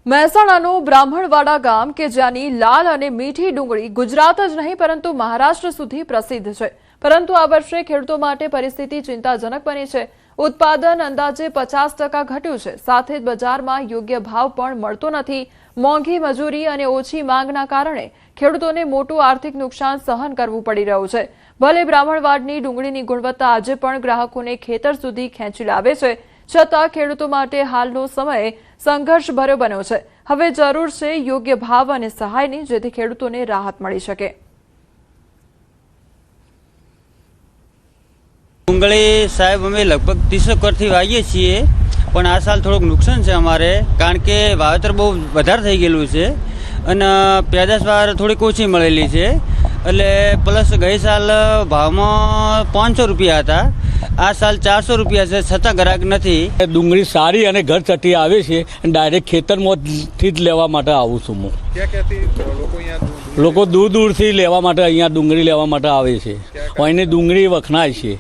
મહેસાણાનું બ્રાહ્મણવાડા ગામ કે જ્યાંની લાલ અને મીઠી ડુંગળી ગુજરાત જ નહીં પરંતુ મહારાષ્ટ્ર સુધી પ્રસિદ્ધ છે, પરંતુ આ વર્ષે ખેડૂતો માટે પરિસ્થિતિ ચિંતાજનક બની છે। ઉત્પાદન અંદાજે 50% ઘટ્યું છે, સાથે જ બજારમાં યોગ્ય ભાવ પણ મળતો નથી। મોંઘી મજૂરી અને ઓછી માંગના કારણે ખેડૂતોને મોટું આર્થિક નુકસાન સહન કરવું પડી રહ્યું છે। ભલે બ્રાહ્મણવાડની ડુંગળીની ગુણવત્તા આજે પણ ગ્રાહકોને ખેતર સુધી ખેંચી લાવે છે, છતાં ખેડૂતો માટે હાલનો સમય સંઘર્ષભર્યો બન્યો છે। હવે જરૂર છે યોગ્ય ભાવ અને સહાયની, જેથી ખેડૂતોને રાહત મળી શકે। ડુંગળી સાહેબ અમે લગભગ 30 એકરથી વાવીએ છીએ, પણ આ સાલ થોડુંક નુકસાન છે અમારે, કારણ કે વાવેતર બહુ વધારે થઈ ગયેલું છે અને પેદાશવાર થોડીક ઓછી મળેલી છે। એટલે પ્લસ ગઈ સાલ ભાવમાં 500 રૂપિયા હતા, આ સાલ 400 રૂપિયા છે, છતાં ગ્રાહક નથી। ડુંગળી સારી અને ઘર ચટી આવે છે, ડાયરેક્ટ ખેતરમાંથી જ લેવા માટે આવું છું હું। લોકો દૂર દૂરથી લેવા માટે અહીંયા ડુંગળી લેવા માટે આવે છે, અહીંની ડુંગળી વખણાય છે।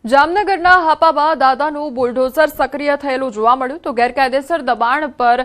જામનગરના હાપામાં દાદાનું બુલડોઝર સક્રિય થયેલું જોવા મળ્યું તો ગેરકાયદેસર દબાણ પર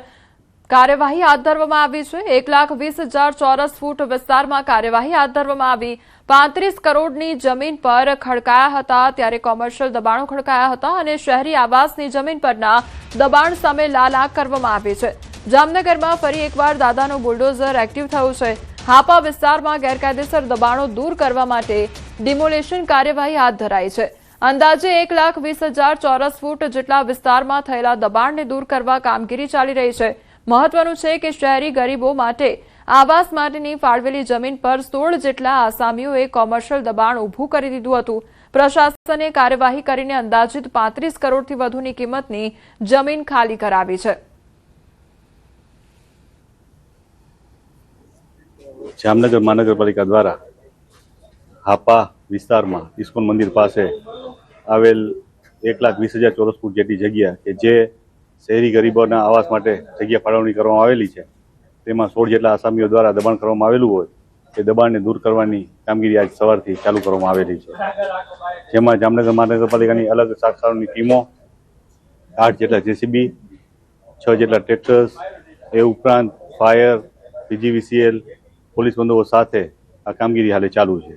કાર્યવાહી હાથ ધરવામાં આવી છે। 1,20,000 ચોરસ ફૂટ વિસ્તારમાં કાર્યવાહી હાથ ધરવામાં આવી। 35 કરોડની જમીન પર ખડકાયા હતા, ત્યારે કોમર્શિયલ દબાણો ખડકાયા હતા અને શહેરી આવાસની જમીન પરના દબાણ સામે લાલ આંખ કરવામાં આવી છે। જામનગરમાં ફરી એકવાર દાદાનું બુલડોઝર એક્ટિવ થયું છે। હાપા વિસ્તારમાં ગેરકાયદેસર દબાણો દૂર કરવા માટે ડિમોલેશન કાર્યવાહી હાથ ધરાઈ છે। અંદાજે 1,20,000 ચોરસ ફૂટ જેટલા વિસ્તારમાં થયેલા દબાણને દૂર કરવા કામગીરી ચાલી રહી છે। મહત્વનું છે કે શહેરી ગરીબો માટે આવાસ માટેની ફાળવેલી જમીન પર 16 જેટલા આસામીઓએ કોમર્શિયલ દબાણ ઊભું કરી દીધું હતું। પ્રશાસને કાર્યવાહી કરીને અંદાજિત 35 કરોડથી વધુની કિંમતની જમીન ખાલી કરાવી છે। જામનગર મહાનગરપાલિકા દ્વારા હાપા વિસ્તારમાં ઇસ્કોન મંદિર પાસે આવેલ 1,20,000 ચોરસ ફૂટ જેટલી જગ્યા કે જે શહેરી ગરીબોના આવાસ માટે જગ્યા ફાળવણી કરવામાં આવેલી છે, તેમાં 16 જેટલા આસામીઓ દ્વારા દબાણ કરવામાં આવેલું હોય, તે દબાણને દૂર કરવાની કામગીરી આજ સવારથી ચાલુ કરવામાં આવેલી છે। જેમાં જામનગર મહાનગરપાલિકાની અલગ શાખાઓની ટીમો, 8 જેટલા જેસીબી, 6 જેટલા ટ્રેક્ટર્સ, એ ઉપરાંત ફાયર, પીજીવીસીએલ, પોલીસ બંદોબસ્ત સાથે આ કામગીરી હાલે ચાલુ છે।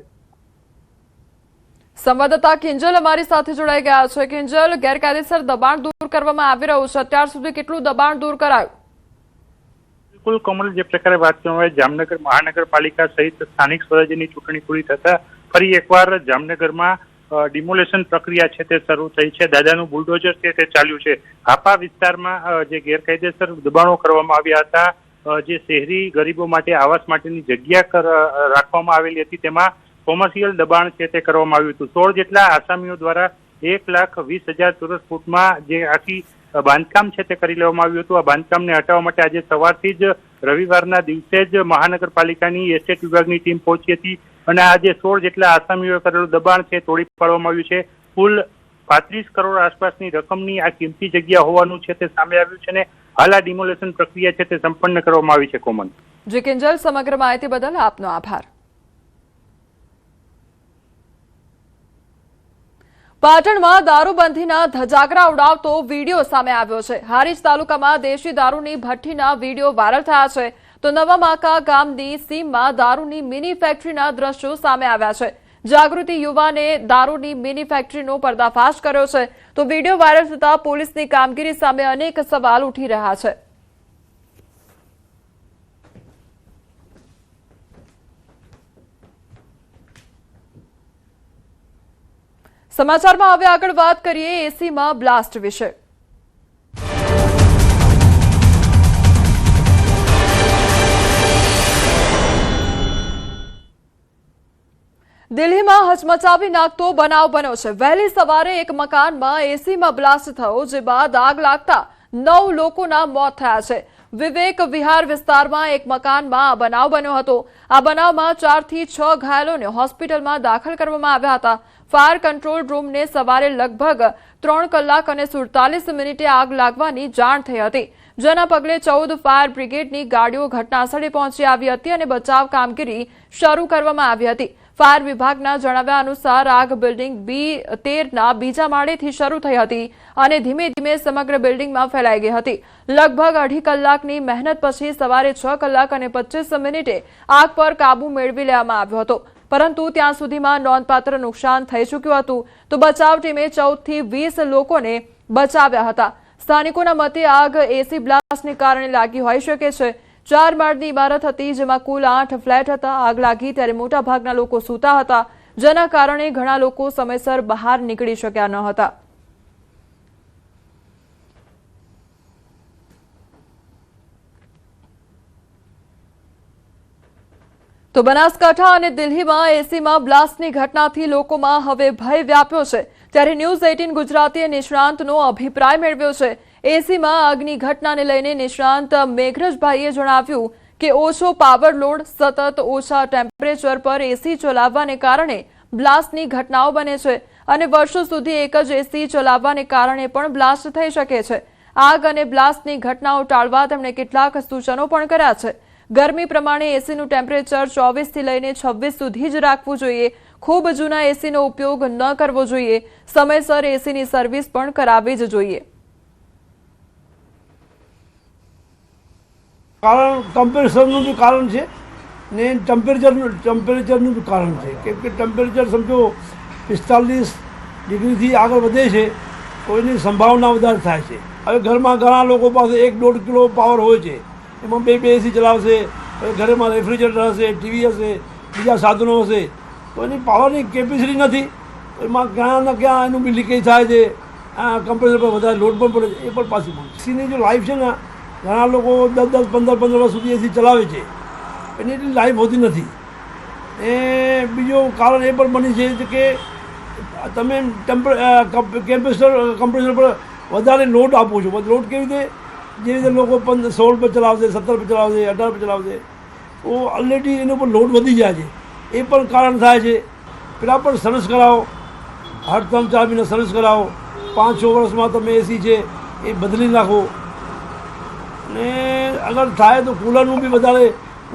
સંવાદદાતા કિંજલ અમારી સાથે જોડાઈ ગયા છે। કિંજલ, ગેરકાયદેસર દબાણ દૂર કરવામાં આવી રહ્યું છે, અત્યાર સુધી કેટલું દબાણ દૂર કરાયું? બિલકુલ કમલ, જે પ્રકારે વાત કરવામાં આવે, જામનગર મહાનગરપાલિકા સહિત સ્થાનિક સ્વરાજ્યની ચૂંટણી પૂરી થતા ફરી એકવાર જામનગરમાં ડિમોલેશન પ્રક્રિયા છે તે શરૂ થઈ છે। દાદાનું બુલડોઝર છે તે ચાલ્યું છે। હાપા વિસ્તારમાં જે ગેરકાયદેસર દબાણો કરવામાં આવ્યા હતા, જે શહેરી ગરીબો માટે આવાસ માટેની જગ્યા રાખવામાં આવેલી હતી, તેમાં કોમર્શિયલ દબાણ છે તે કરવામાં આવ્યું હતું। 16 જેટલા આસામીઓ દ્વારા 1,20,000 ચોરસ ફૂટમાં જે આખી બાંધકામ છે તે કરી લેવામાં આવ્યું હતું। આ બાંધકામને હટાવવા માટે આજે સવારથી જ રવિવારના દિવસે જ મહાનગરપાલિકાની એસ્ટેટ વિભાગની ટીમ પહોંચી હતી અને આજે 16 જેટલા આસામીઓએ કરેલું દબાણ છે તોડી પાડવામાં આવ્યું છે। કુલ 35 કરોડ આસપાસની રકમની આ કિંમતી જગ્યા હોવાનું છે તે સામે આવ્યું છે અને હાલ આ ડિમોલેશન પ્રક્રિયા છે તે સંપન્ન કરવામાં આવી છે। કોમન જી કિંજલ, સમગ્ર માહિતી બદલ આપનો આભાર। પાટણમાં દારૂબંધીના ધજાગરા ઉડાવતો વિડીયો સામે આવ્યો છે। હારીજ તાલુકામાં દેશી દારૂની ભઠ્ઠીના વિડીયો વાયરલ થયા છે, તો નવામાકા ગામની સીમમાં દારૂની મિની ફેક્ટરીના દ્રશ્યો સામે આવ્યા છે। જાગૃતિ યુવાને દારૂની મિની ફેક્ટરીનો પર્દાફાશ કર્યો છે, તો વિડીયો વાયરલ થતા પોલીસની કામગીરી સામે અનેક સવાલ ઉઠી રહ્યા છે। સમાચારમાં હવે આગળ વાત કરીએ એસીમાં બ્લાસ્ટ વિશે। દિલ્હીમાં હચમચાવી નાખતો બનાવ બન્યો છે। વહેલી સવારે એક મકાનમાં એસીમાં બ્લાસ્ટ થયો, જે બાદ આગ લાગતા 9 લોકોના મોત થયા છે। વિવેક વિહાર વિસ્તારમાં એક મકાનમાં આ બનાવ બન્યો હતો। આ બનાવમાં 4 થી 6 ઘાયલોને હોસ્પિટલમાં દાખલ કરવામાં આવ્યા હતા। ફાયર કંટ્રોલ રૂમને સવારે લગભગ 3 કલાક અને 47 મિનિટે આગ લાગવાની જાણ થઈ હતી, જેના પગલે 14 ફાયર બ્રિગેડની ગાડીઓ ઘટનાસ્થળે પહોંચી આવી હતી અને બચાવ કામગીરી શરૂ કરવામાં આવી હતી। ફાયર વિભાગના જણાવ્યા અનુસાર આગ બિલ્ડિંગ B13ના બીજા માળેથી શરૂ થઈ હતી અને ધીમે ધીમે સમગ્ર બિલ્ડિંગમાં ફેલાઈ ગઈ હતી. લગભગ 2.5 કલાકની મહેનત પછી સવારે 6 કલાક અને 25 મિનિટે આગ પર કાબુ મેળવી લેવામાં આવ્યો હતો, પરંતુ ત્યાં સુધીમાં નોંધપાત્ર નુકસાન થઈ ચૂક્યું હતું. તો બચાવ ટીમે 14 થી 20 લોકોને બચાવ્યા હતા. સ્થાનિકોના મતે આગ એસી બ્લાસ્ટને કારણે લાગી હોઈ શકે છે. 4 માળની ઇમારત હતી, જેમાં કુલ 8 ફ્લેટ હતા. આગ લાગી ત્યારે મોટાભાગના લોકો સૂતા હતા, જેના કારણે ઘણા લોકો સમયસર બહાર નીકળી શક્યા ન હતા. તો બનાસકાંઠા અને દિલ્હીમાં એસીમાં બ્લાસ્ટની ઘટનાથી લોકોમાં હવે ભય વ્યાપ્યો છે. ત્યારે ન્યૂઝ 18 ગુજરાતીએ નિષ્ણાંતનો અભિપ્રાય મેળવ્યો છે. એસીમાં આગની ઘટનાને લઈને નિષ્ણાંત મેઘરજભાઈએ જણાવ્યું કે ઓછો પાવર લોડ, સતત ઓછા ટેમ્પરેચર પર એસી ચલાવવાને કારણે બ્લાસ્ટની ઘટનાઓ બને છે અને વર્ષો સુધી એક જ એસી ચલાવવાને કારણે પણ બ્લાસ્ટ થઈ શકે છે. આગ અને બ્લાસ્ટની ઘટનાઓ ટાળવા તેમણે કેટલાક સૂચનો પણ કર્યા છે. ગરમી પ્રમાણે એસીનું ટેમ્પરેચર 24 થી લઈને 26 સુધી જ રાખવું જોઈએ. ખૂબ જૂના એસીનો ઉપયોગ ન કરવો જોઈએ. સમયસર એસીની સર્વિસ પણ કરાવવી જ જોઈએ. કારણ ટેમ્પરેચરનું બી કારણ છે ને ટેમ્પરેચરનું બી કારણ છે, કેમ કે ટેમ્પરેચર સમજો 45 ડિગ્રીથી આગળ વધે છે, કોઈની સંભાવના વધારે થાય છે. હવે ઘરમાં ઘણા લોકો પાસે 1-1.5 કિલો પાવર હોય છે, એમાં બે એસી ચલાવશે. હવે ઘરમાં રેફ્રિજરેટર હશે, ટીવી હશે, બીજા સાધનો હશે, તો એની પાવરની કેપેસિટી નથી. એમાં ક્યાં ને ક્યાં એનું બી લીકેજ થાય છે. કમ્પ્રેસર પર વધારે લોડ પણ પડે છે, એ પણ પાછી પડે. એસીની જો લાઈફ છે ને, ઘણા લોકો 10-10, 15-15 વર્ષ સુધી એસી ચલાવે છે, એની એટલી લાઈફ હોતી નથી. એ બીજું કારણ એ પણ બની છે કે તમે કમ્પ્રેસર પર વધારે લોડ આપો છો. લોડ કેવી રીતે? જે રીતે લોકો 16 પર ચલાવશે, 17 પર ચલાવશે, 18 પર ચલાવશે, તો ઓલરેડી એના પર લોડ વધી જાય છે. એ પણ કારણ થાય છે. પેલા પણ સર્વિસ કરાવો, હર 3-4 મહિના સર્વિસ કરાવો. 5-6 વર્ષમાં તમે એસી છે એ બદલી નાખો. અને અગર થાય તો કુલરનું બી વધારે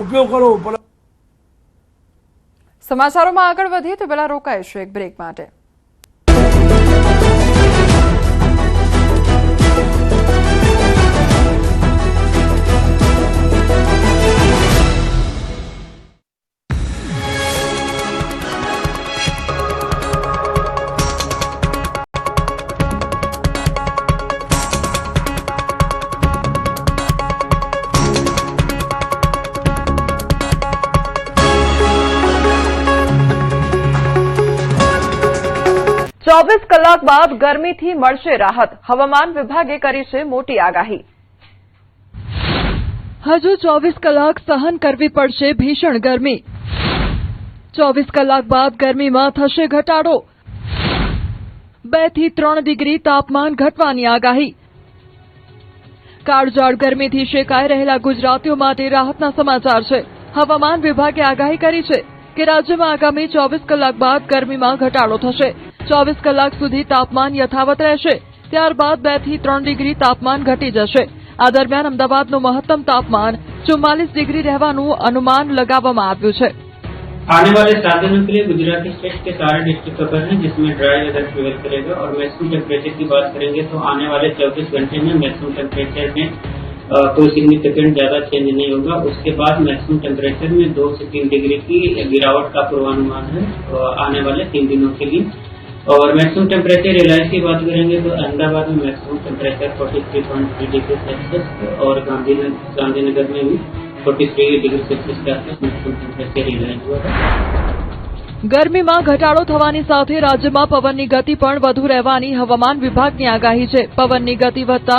ઉપયોગ કરો. સમાચારોમાં આગળ વધીએ તો પહેલા રોકાઈશું એક બ્રેક માટે. ચોવીસ કલાક બાદ ગરમીથી મળશે રાહત. હવામાન વિભાગે કરી છે મોટી આગાહી. હજુ 24 કલાક સહન કરવી પડશે ભીષણ ગરમી. 24 કલાક બાદ ગરમીમાં થશે ઘટાડો. 2 થી 3 ડિગ્રી તાપમાન ઘટવાની આગાહી. કાળઝાળ ગરમીથી શેકાઈ રહેલા ગુજરાતીઓ માટે રાહતના સમાચાર છે. હવામાન વિભાગે આગાહી કરી છે કે રાજ્યમાં આગામી 24 કલાક બાદ ગરમીમાં ઘટાડો થશે. 24 કલાક સુધી તાપમાન યથાવત રહેશે. ત્યારબાદ 2 થી 3 ડિગ્રી તાપમાન ઘટી જશે. આ દરમિયાન અમદાવાદનું મહત્તમ તાપમાન 44 ડિગ્રી રહેવાનું અનુમાન लगावવામાં આવ્યું છે. आने वाले 7 दिनों के लिए गुजरात स्टेट के सारे डिस्ट्रिक्ट कवर हैं, जिसमें ड्राई वेदर प्रिवेल करेगा. और मैक्सिमम टेम्परेचर की बात करेंगे तो आने वाले 24 घंटे में मैक्सिमम टेम्परेचर में कोई सिग्निफिकेंट ज्यादा चेंज नहीं होगा. उसके बाद मैक्सिमम टेम्परेचर में 2 से 3 डिग्री की गिरावट का पूर्वानुमान है आने वाले 3 दिनों के लिए. और मैक्सिमम टेम्परेचर रिलायंस की बात करेंगे तो अहमदाबाद में मैक्सिमम टेम्परेचर 43.3 डिग्री सेल्सियस और गांधीनगर में भी 43 डिग्री सेल्सियस के आसपास मैक्सिमम टेम्परेचर रिलायंस हुआ है. ગરમીમાં ઘટાડો થવાની સાથે રાજ્યમાં પવનની ગતિ પણ વધુ રહેવાની હવામાન વિભાગની આગાહી છે. પવનની ગતિ વધતા